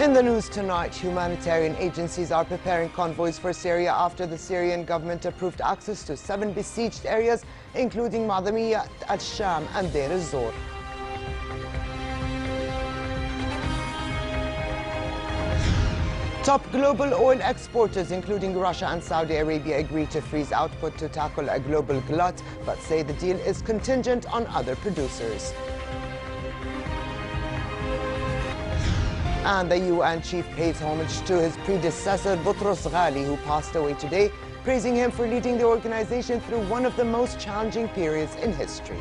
In the news tonight, humanitarian agencies are preparing convoys for Syria after the Syrian government approved access to 7 besieged areas, including Madamiyya, al-Sham and Deir ez-Zor. Top global oil exporters, including Russia and Saudi Arabia, agreed to freeze output to tackle a global glut, but say the deal is contingent on other producers. And the UN chief pays homage to his predecessor, Boutros Ghali, who passed away today, praising him for leading the organization through one of the most challenging periods in history.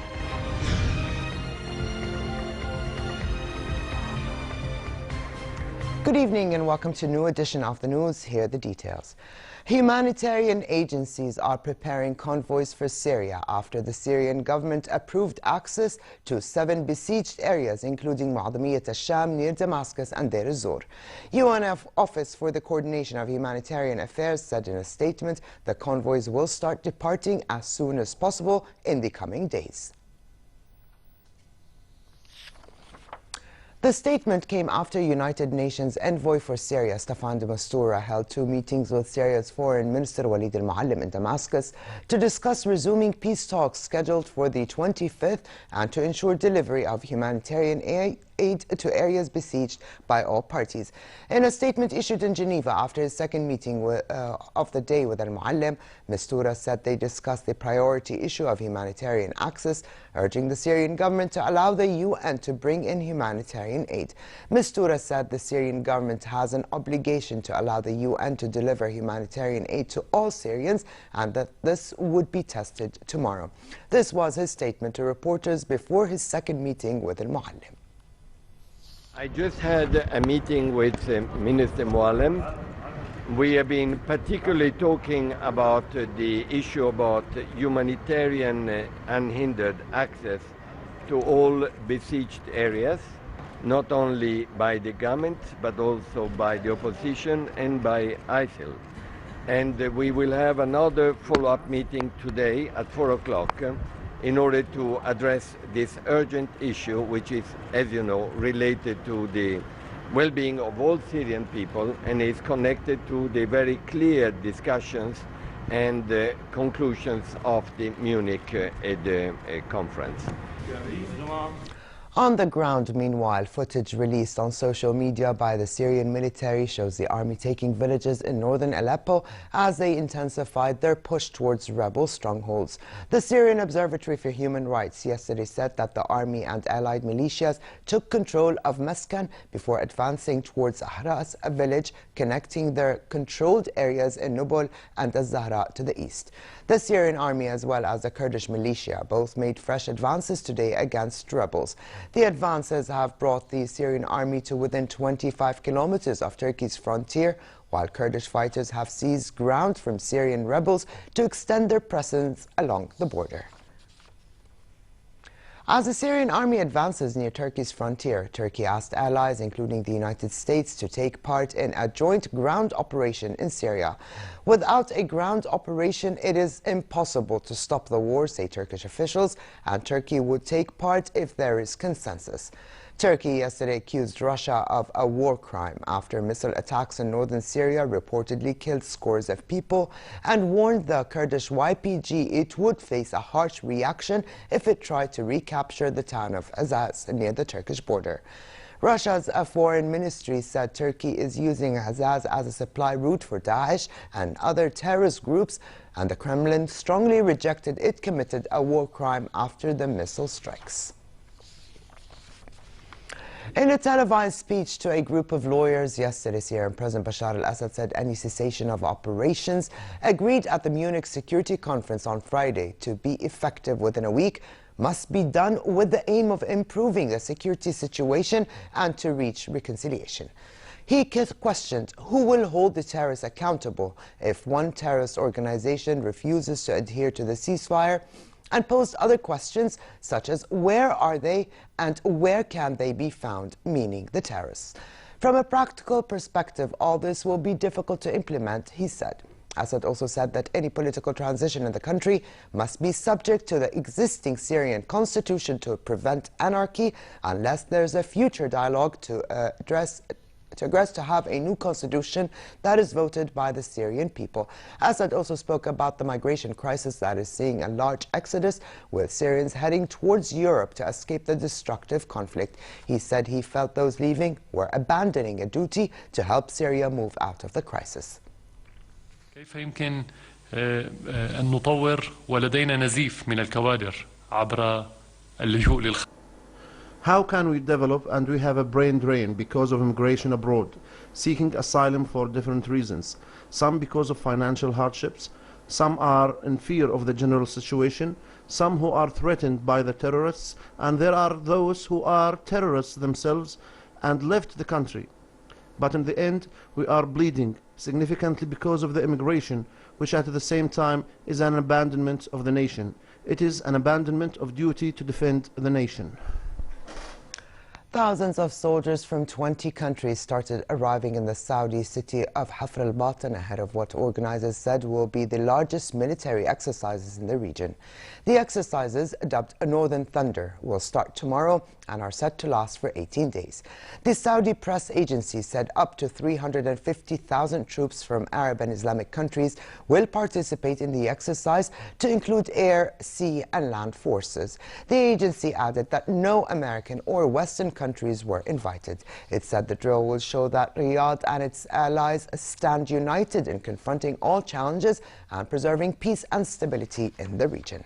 Good evening and welcome to a new edition of the news. Here are the details. Humanitarian agencies are preparing convoys for Syria after the Syrian government approved access to 7 besieged areas, including Madamiyya al-Sham near Damascus and Deir ez-Zor. UN Office for the Coordination of Humanitarian Affairs said in a statement the convoys will start departing as soon as possible in the coming days. The statement came after United Nations envoy for Syria, Staffan de Mistura, held 2 meetings with Syria's Foreign Minister Walid al-Muallim in Damascus to discuss resuming peace talks scheduled for the 25th and to ensure delivery of humanitarian aid to areas besieged by all parties. In a statement issued in Geneva after his second meeting of the day with al-Muallim, Mistura said they discussed the priority issue of humanitarian access, urging the Syrian government to allow the UN to bring in humanitarian aid. Mistura said the Syrian government has an obligation to allow the UN to deliver humanitarian aid to all Syrians and that this would be tested tomorrow. This was his statement to reporters before his second meeting with al-Muallim. I just had a meeting with Minister Muallim. We have been particularly talking about the issue about humanitarian unhindered access to all besieged areas, not only by the government but also by the opposition and by ISIL. And we will have another follow-up meeting today at 4 o'clock in order to address this urgent issue, which is, as you know, related to the well-being of all Syrian people and is connected to the very clear discussions and conclusions of the Munich conference. On the ground, meanwhile, footage released on social media by the Syrian military shows the army taking villages in northern Aleppo as they intensified their push towards rebel strongholds. The Syrian Observatory for Human Rights yesterday said that the army and allied militias took control of Meskan before advancing towards Ahras, a village connecting their controlled areas in Nubul and Az-Zahra to the east. The Syrian army as well as the Kurdish militia both made fresh advances today against rebels. The advances have brought the Syrian army to within 25 kilometers of Turkey's frontier, while Kurdish fighters have seized ground from Syrian rebels to extend their presence along the border. As the Syrian army advances near Turkey's frontier, Turkey asked allies, including the United States, to take part in a joint ground operation in Syria. Without a ground operation, it is impossible to stop the war, say Turkish officials, and Turkey would take part if there is consensus. Turkey yesterday accused Russia of a war crime after missile attacks in northern Syria reportedly killed scores of people and warned the Kurdish YPG it would face a harsh reaction if it tried to recapture the town of Azaz near the Turkish border. Russia's foreign ministry said Turkey is using Azaz as a supply route for Daesh and other terrorist groups, and the Kremlin strongly rejected it committed a war crime after the missile strikes. In a televised speech to a group of lawyers yesterday, Syrian President Bashar al-Assad said any cessation of operations agreed at the Munich Security Conference on Friday to be effective within a week must be done with the aim of improving the security situation and to reach reconciliation. He questioned who will hold the terrorists accountable if one terrorist organization refuses to adhere to the ceasefire, and posed other questions such as where are they and where can they be found, meaning the terrorists. From a practical perspective, all this will be difficult to implement, he said. Assad also said that any political transition in the country must be subject to the existing Syrian constitution to prevent anarchy unless there's a future dialogue to address to have a new constitution that is voted by the Syrian people. Assad also spoke about the migration crisis that is seeing a large exodus, with Syrians heading towards Europe to escape the destructive conflict. He said he felt those leaving were abandoning a duty to help Syria move out of the crisis. كيف يمكن أن نطور ولدينا نزيف من الكوادر عبر اللجوء للخارج؟ How can we develop and we have a brain drain because of immigration abroad, seeking asylum for different reasons, some because of financial hardships, some are in fear of the general situation, some who are threatened by the terrorists, and there are those who are terrorists themselves and left the country. But in the end, we are bleeding significantly because of the immigration, which at the same time is an abandonment of the nation. It is an abandonment of duty to defend the nation. Thousands of soldiers from 20 countries started arriving in the Saudi city of Hafr al-Batin ahead of what organizers said will be the largest military exercises in the region. The exercises, dubbed Northern Thunder, will start tomorrow and are set to last for 18 days. The Saudi press agency said up to 350,000 troops from Arab and Islamic countries will participate in the exercise, to include air, sea and land forces. The agency added that no American or Western countries were invited. It said the drill will show that Riyadh and its allies stand united in confronting all challenges and preserving peace and stability in the region.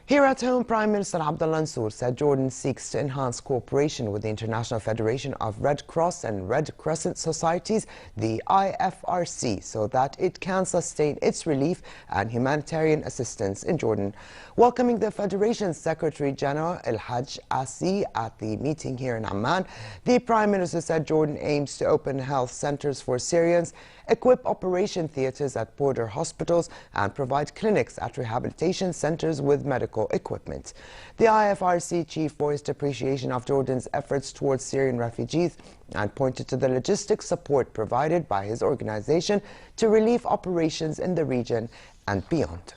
Here at home, Prime Minister Abdullah Mansour said Jordan seeks to enhance cooperation with the International Federation of Red Cross and Red Crescent Societies, the IFRC, so that it can sustain its relief and humanitarian assistance in Jordan. Welcoming the Federation's Secretary General El-Hajj Asi at the meeting here in Amman, the Prime Minister said Jordan aims to open health centers for Syrians, equip operation theaters at border hospitals, and provide clinics at rehabilitation centers with medical equipment. The IFRC chief voiced appreciation of Jordan's efforts towards Syrian refugees and pointed to the logistic support provided by his organization to relief operations in the region and beyond.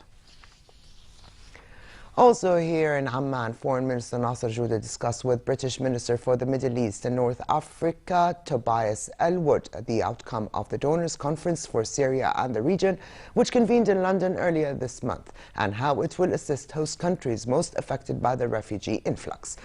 Also here in Amman, Foreign Minister Nasser Judeh discussed with British Minister for the Middle East and North Africa, Tobias Elwood, the outcome of the Donors Conference for Syria and the region, which convened in London earlier this month, and how it will assist host countries most affected by the refugee influx.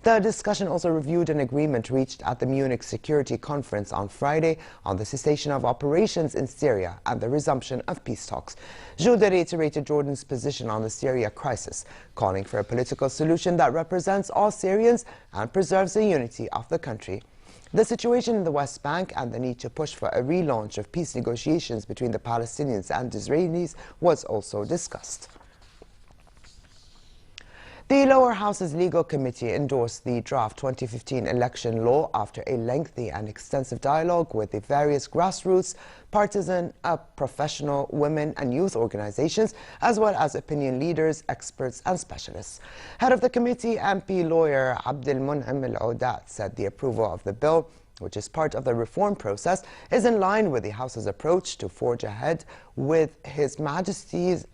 The discussion also reviewed an agreement reached at the Munich Security Conference on Friday on the cessation of operations in Syria and the resumption of peace talks. Judeh reiterated Jordan's position on the Syria crisis, calling for a political solution that represents all Syrians and preserves the unity of the country. The situation in the West Bank and the need to push for a relaunch of peace negotiations between the Palestinians and Israelis was also discussed. The Lower House's Legal Committee endorsed the draft 2015 election law after a lengthy and extensive dialogue with the various grassroots, partisan, professional, women and youth organizations, as well as opinion leaders, experts and specialists. Head of the committee, MP lawyer Abdel Mun'im Al-Audat, said the approval of the bill, which is part of the reform process, is in line with the House's approach to forge ahead with His Majesty's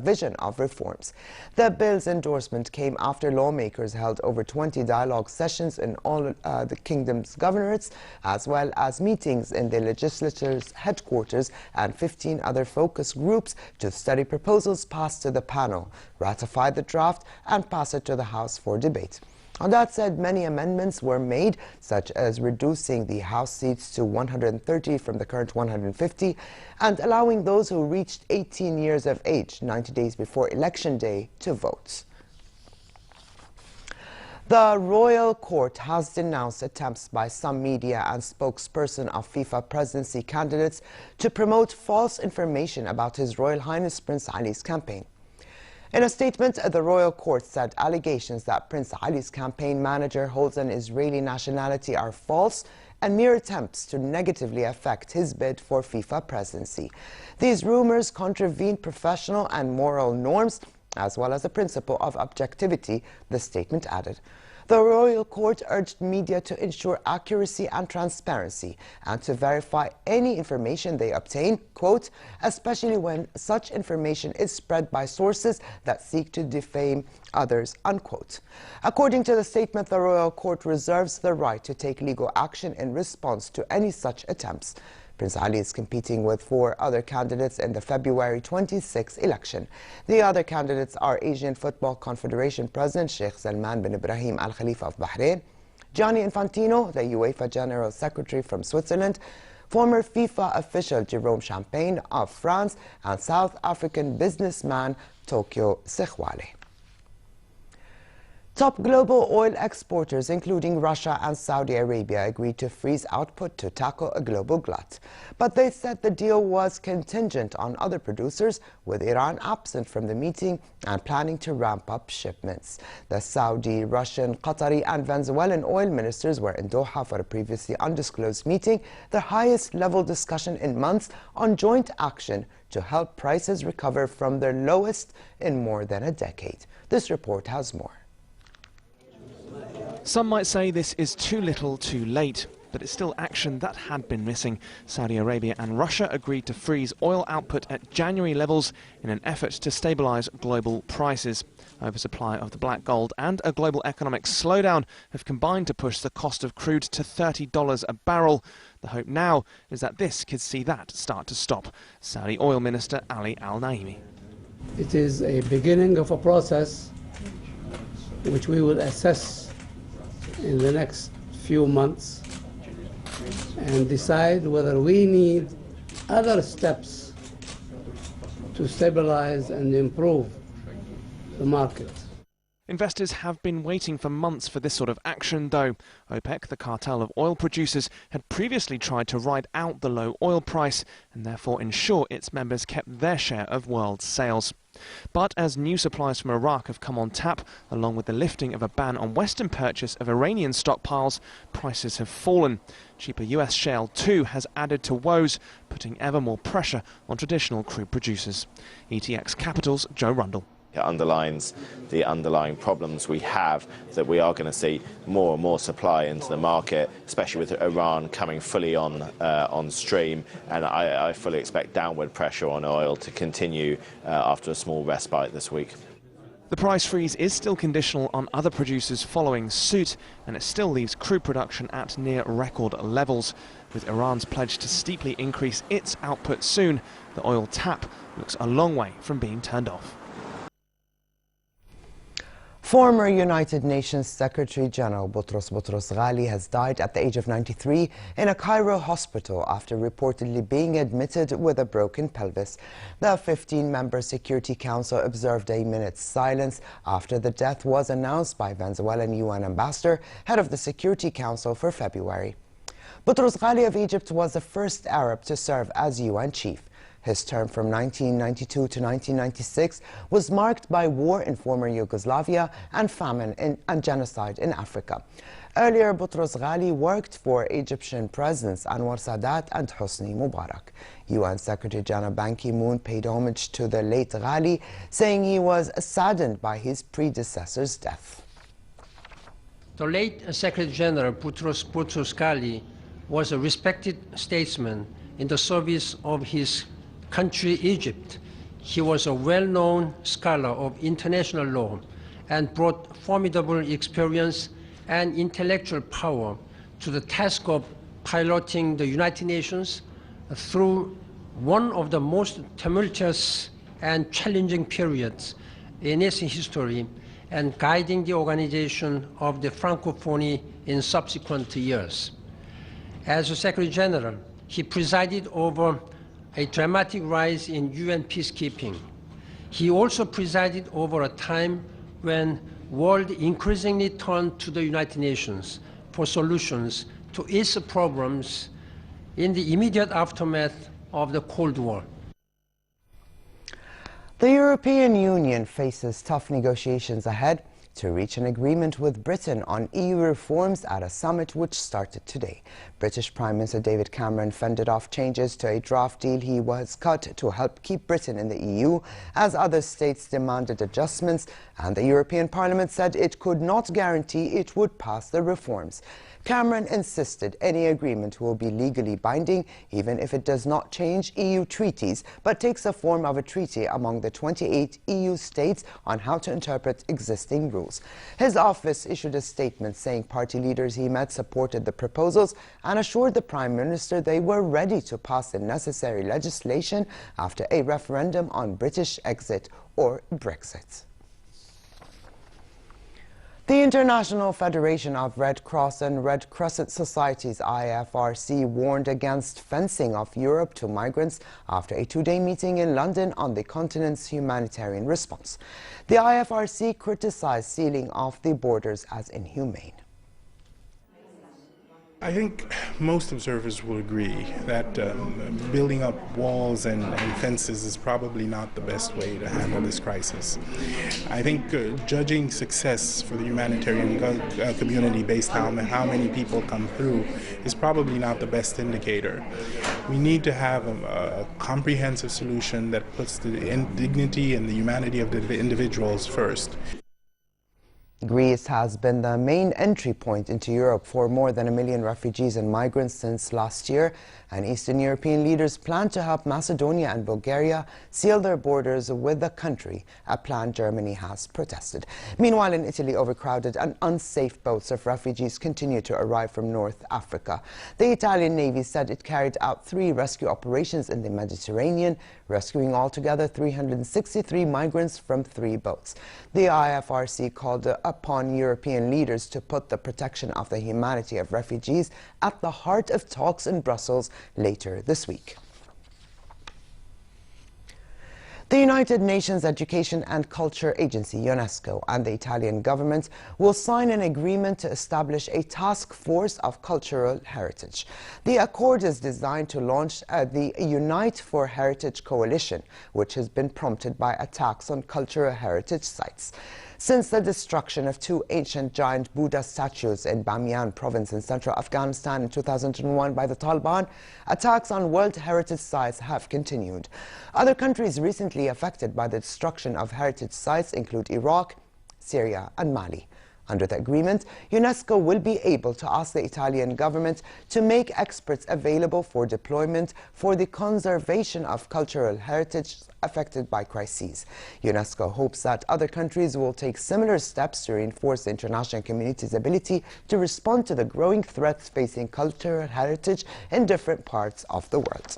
vision of reforms. The bill's endorsement came after lawmakers held over 20 dialogue sessions in all the kingdom's governorates, as well as meetings in the legislature's headquarters and 15 other focus groups to study proposals passed to the panel, ratify the draft and pass it to the House for debate. That said, many amendments were made, such as reducing the House seats to 130 from the current 150, and allowing those who reached 18 years of age, 90 days before Election Day, to vote. The Royal Court has denounced attempts by some media and spokesperson of FIFA presidency candidates to promote false information about His Royal Highness Prince Ali's campaign. In a statement, the Royal Court said allegations that Prince Ali's campaign manager holds an Israeli nationality are false and mere attempts to negatively affect his bid for FIFA presidency. These rumors contravene professional and moral norms, as well as the principle of objectivity, the statement added. The royal court urged media to ensure accuracy and transparency and to verify any information they obtain, quote, especially when such information is spread by sources that seek to defame others, unquote. According to the statement, the royal court reserves the right to take legal action in response to any such attempts. Prince Ali is competing with 4 other candidates in the February 26 election. The other candidates are Asian Football Confederation President Sheikh Salman bin Ibrahim Al Khalifa of Bahrain, Gianni Infantino, the UEFA General Secretary from Switzerland, former FIFA official Jerome Champagne of France, and South African businessman Tokyo Sekhwale. Top global oil exporters, including Russia and Saudi Arabia, agreed to freeze output to tackle a global glut. But they said the deal was contingent on other producers, with Iran absent from the meeting and planning to ramp up shipments. The Saudi, Russian, Qatari and Venezuelan oil ministers were in Doha for a previously undisclosed meeting, the highest level discussion in months on joint action to help prices recover from their lowest in more than a decade. This report has more. Some might say this is too little too late, but it's still action that had been missing. Saudi Arabia and Russia agreed to freeze oil output at January levels in an effort to stabilise global prices. Oversupply of the black gold and a global economic slowdown have combined to push the cost of crude to $30 a barrel. The hope now is that this could see that start to stop. Saudi Oil Minister Ali Al-Naimi. It is a beginning of a process which we will assess in the next few months and decide whether we need other steps to stabilize and improve the market. Investors have been waiting for months for this sort of action, though. OPEC, the cartel of oil producers, had previously tried to ride out the low oil price and therefore ensure its members kept their share of world sales. But as new supplies from Iraq have come on tap, along with the lifting of a ban on Western purchase of Iranian stockpiles, prices have fallen. Cheaper US shale too has added to woes, putting ever more pressure on traditional crude producers. ETX Capital's Joe Rundle. It underlines the underlying problems we have, that we are going to see more and more supply into the market, especially with Iran coming fully on stream, and I fully expect downward pressure on oil to continue after a small respite this week. The price freeze is still conditional on other producers following suit, and it still leaves crude production at near record levels. With Iran's pledge to steeply increase its output soon, the oil tap looks a long way from being turned off. Former United Nations Secretary General Boutros Ghali has died at the age of 93 in a Cairo hospital after reportedly being admitted with a broken pelvis. The 15-member Security Council observed a minute's silence after the death was announced by Venezuelan UN ambassador, head of the Security Council for February. Boutros Ghali of Egypt was the first Arab to serve as UN chief. His term from 1992 to 1996 was marked by war in former Yugoslavia and famine and genocide in Africa. Earlier, Boutros Ghali worked for Egyptian Presidents Anwar Sadat and Hosni Mubarak. UN Secretary General Ban Ki-moon paid homage to the late Ghali, saying he was saddened by his predecessor's death. The late Secretary General Boutros Ghali was a respected statesman in the service of his country, Egypt. He was a well-known scholar of international law and brought formidable experience and intellectual power to the task of piloting the United Nations through one of the most tumultuous and challenging periods in its history and guiding the organization of the Francophonie in subsequent years. As a Secretary General, he presided over a dramatic rise in UN peacekeeping. He also presided over a time when the world increasingly turned to the United Nations for solutions to its problems in the immediate aftermath of the Cold War. The European Union faces tough negotiations ahead to reach an agreement with Britain on EU reforms at a summit which started today. British Prime Minister David Cameron fended off changes to a draft deal he was cut to help keep Britain in the EU as other states demanded adjustments, and the European Parliament said it could not guarantee it would pass the reforms. Cameron insisted any agreement will be legally binding even if it does not change EU treaties but takes the form of a treaty among the 28 EU states on how to interpret existing rules. His office issued a statement saying party leaders he met supported the proposals and assured the Prime Minister they were ready to pass the necessary legislation after a referendum on British exit or Brexit. The International Federation of Red Cross and Red Crescent Societies, IFRC, warned against fencing of Europe to migrants after a two-day meeting in London on the continent's humanitarian response. The IFRC criticized sealing off the borders as inhumane. I think most observers will agree that building up walls and fences is probably not the best way to handle this crisis. I think judging success for the humanitarian community based on how many people come through is probably not the best indicator. We need to have a comprehensive solution that puts the dignity and the humanity of the individuals first. Greece has been the main entry point into Europe for more than 1 million refugees and migrants since last year, and Eastern European leaders plan to help Macedonia and Bulgaria seal their borders with the country, a plan Germany has protested. Meanwhile, in Italy, overcrowded and unsafe boats of refugees continue to arrive from North Africa. The Italian Navy said it carried out 3 rescue operations in the Mediterranean, rescuing altogether 363 migrants from 3 boats. The IFRC called upon European leaders to put the protection of the humanity of refugees at the heart of talks in Brussels later this week. The United Nations Education and Culture Agency, UNESCO, and the Italian government will sign an agreement to establish a task force of cultural heritage. The accord is designed to launch the Unite for Heritage Coalition, which has been prompted by attacks on cultural heritage sites. Since the destruction of 2 ancient giant Buddha statues in Bamiyan province in central Afghanistan in 2001 by the Taliban, attacks on World Heritage sites have continued. Other countries recently affected by the destruction of heritage sites include Iraq, Syria, and Mali. Under the agreement, UNESCO will be able to ask the Italian government to make experts available for deployment for the conservation of cultural heritage affected by crises. UNESCO hopes that other countries will take similar steps to reinforce the international community's ability to respond to the growing threats facing cultural heritage in different parts of the world.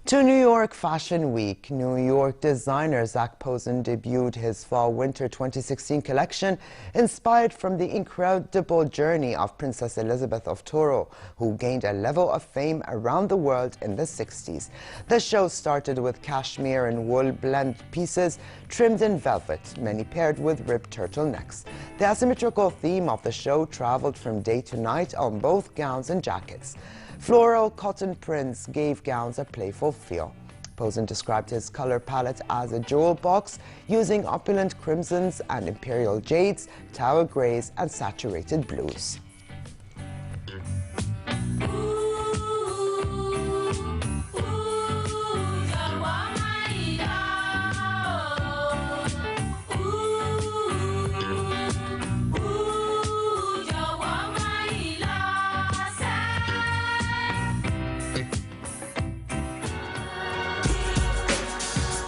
To New York Fashion Week, New York designer Zac Posen debuted his Fall-Winter 2016 collection inspired from the incredible journey of Princess Elizabeth of Toro, who gained a level of fame around the world in the 60s. The show started with cashmere and wool blend pieces trimmed in velvet, many paired with ribbed turtlenecks. The asymmetrical theme of the show traveled from day to night on both gowns and jackets. Floral cotton prints gave gowns a playful feel. Posen described his color palette as a jewel box, using opulent crimsons and imperial jades, tower grays, and saturated blues.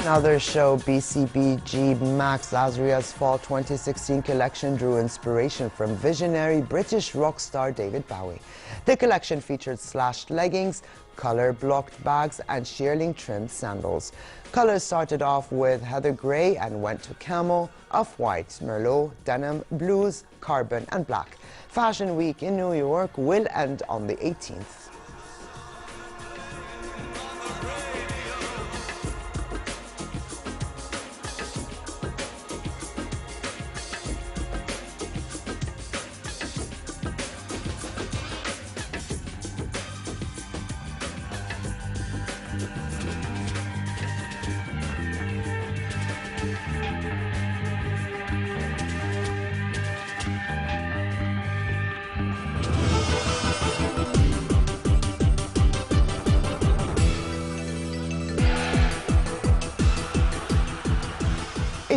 Another show, BCBG Max Azria's Fall 2016 collection drew inspiration from visionary British rock star David Bowie. The collection featured slashed leggings, color-blocked bags, and shearling trimmed sandals. Colors started off with heather gray and went to camel, off-white, merlot, denim, blues, carbon, and black. Fashion Week in New York will end on the 18th.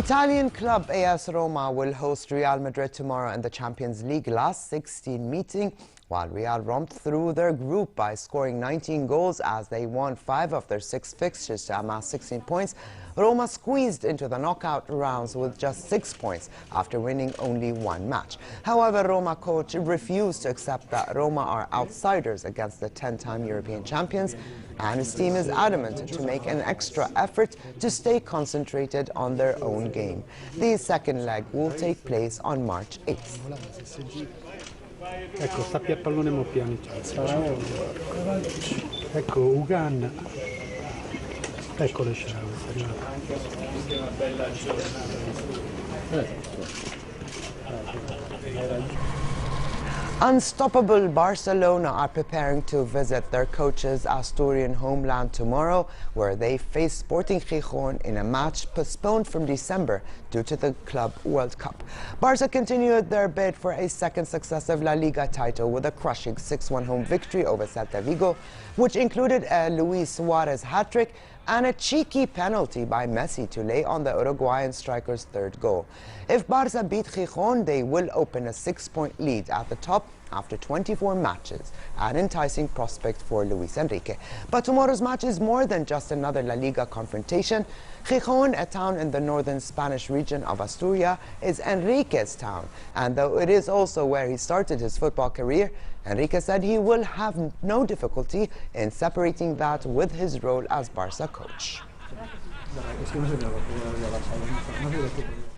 Italian club AS Roma will host Real Madrid tomorrow in the Champions League last 16 meeting, while Real romped through their group by scoring 19 goals as they won 5 of their 6 fixtures to amass 16 points. Roma squeezed into the knockout rounds with just 6 points after winning only 1 match. However, Roma coach refused to accept that Roma are outsiders against the 10-time European champions, and his team is adamant to make an extra effort to stay concentrated on their own game. The second leg will take place on March 8th. Ecco, sta più al pallone mo piano. Ecco, Ugan. Ecco le sciarpe. Unstoppable Barcelona are preparing to visit their coach's Asturian homeland tomorrow, where they face Sporting Gijón in a match postponed from December due to the Club World Cup. Barca continued their bid for a second successive La Liga title with a crushing 6-1 home victory over Celta Vigo, which included a Luis Suarez hat-trick and a cheeky penalty by Messi to lay on the Uruguayan striker's third goal. If Barca beat Gijón, they will open a 6-point lead at the top after 24 matches, an enticing prospect for Luis Enrique. But tomorrow's match is more than just another La Liga confrontation. Gijón, a town in the northern Spanish region of Asturias, is Enrique's town, and though it is also where he started his football career, Enrique said he will have no difficulty in separating that with his role as Barca coach.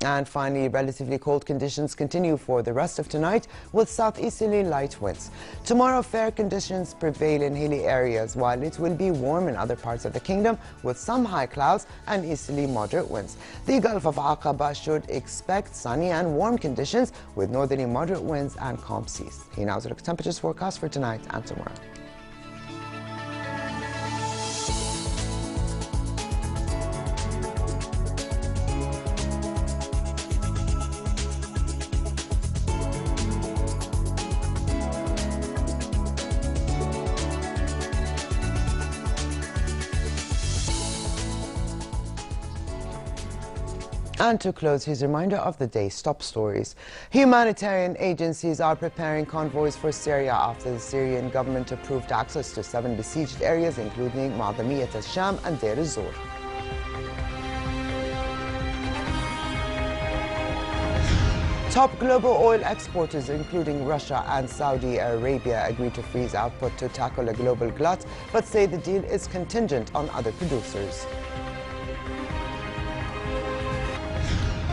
And finally, relatively cold conditions continue for the rest of tonight with southeasterly light winds. Tomorrow, fair conditions prevail in hilly areas, while it will be warm in other parts of the kingdom with some high clouds and easterly moderate winds. The Gulf of Aqaba should expect sunny and warm conditions with northerly moderate winds and calm seas. Here now is the temperatures forecast for tonight and tomorrow. And to close, his reminder of the day's top stories. Humanitarian agencies are preparing convoys for Syria after the Syrian government approved access to 7 besieged areas, including Ma'adamiyat al-Sham and Deir az-Zor. Top global oil exporters, including Russia and Saudi Arabia, agreed to freeze output to tackle a global glut, but say the deal is contingent on other producers.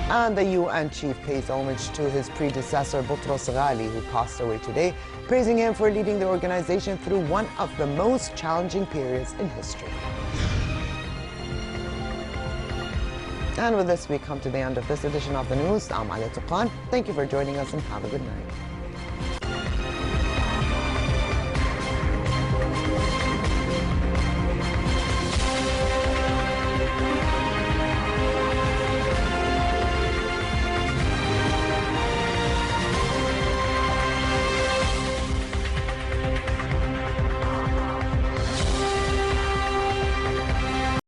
And the UN chief pays homage to his predecessor, Boutros Ghali, who passed away today, praising him for leading the organization through one of the most challenging periods in history. And with this, we come to the end of this edition of the news. I'm Alia Tuqan. Thank you for joining us and have a good night.